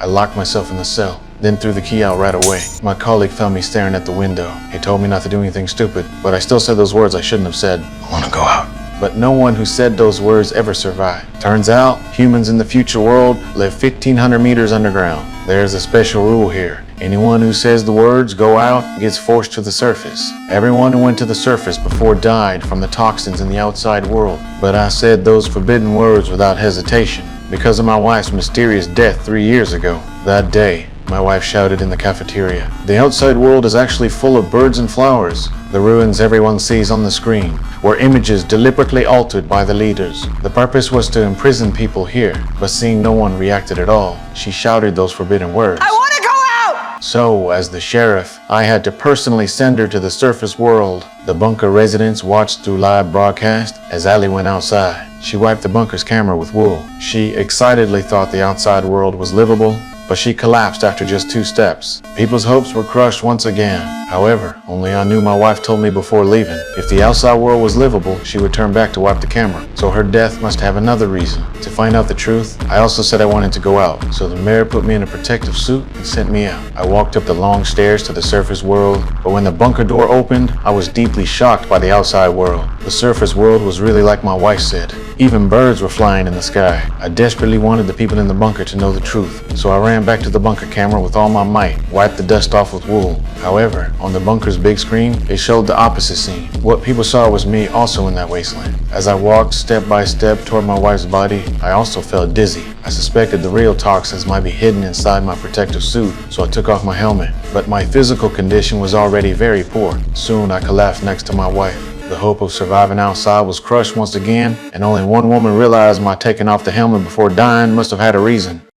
I locked myself in the cell, then threw the key out right away. My colleague found me staring at the window. He told me not to do anything stupid, but I still said those words I shouldn't have said. I want to go out. But no one who said those words ever survived. Turns out, humans in the future world live 1,500 meters underground. There's a special rule here. Anyone who says the words "go out" gets forced to the surface. Everyone who went to the surface before died from the toxins in the outside world. But I said those forbidden words without hesitation because of my wife's mysterious death 3 years ago. That day, my wife shouted in the cafeteria, "The outside world is actually full of birds and flowers. The ruins everyone sees on the screen were images deliberately altered by the leaders. The purpose was to imprison people here, but seeing no one reacted at all, she shouted those forbidden words. I want to go out! So, as the sheriff, I had to personally send her to the surface world. The bunker residents watched through live broadcast as Allie went outside. She wiped the bunker's camera with wool. She excitedly thought the outside world was livable, but she collapsed after just 2 steps. People's hopes were crushed once again. However, only I knew my wife told me before leaving. If the outside world was livable, she would turn back to wipe the camera. So her death must have another reason. To find out the truth, I also said I wanted to go out. So the mayor put me in a protective suit and sent me out. I walked up the long stairs to the surface world, but when the bunker door opened, I was deeply shocked by the outside world. The surface world was really like my wife said. Even birds were flying in the sky. I desperately wanted the people in the bunker to know the truth, so I ran back to the bunker camera with all my might, wiped the dust off with wool. However, on the bunker's big screen, it showed the opposite scene. What people saw was me also in that wasteland. As I walked step by step toward my wife's body, I also felt dizzy. I suspected the real toxins might be hidden inside my protective suit, so I took off my helmet. But my physical condition was already very poor. Soon I collapsed next to my wife. The hope of surviving outside was crushed once again, and only one woman realized my taking off the helmet before dying must have had a reason.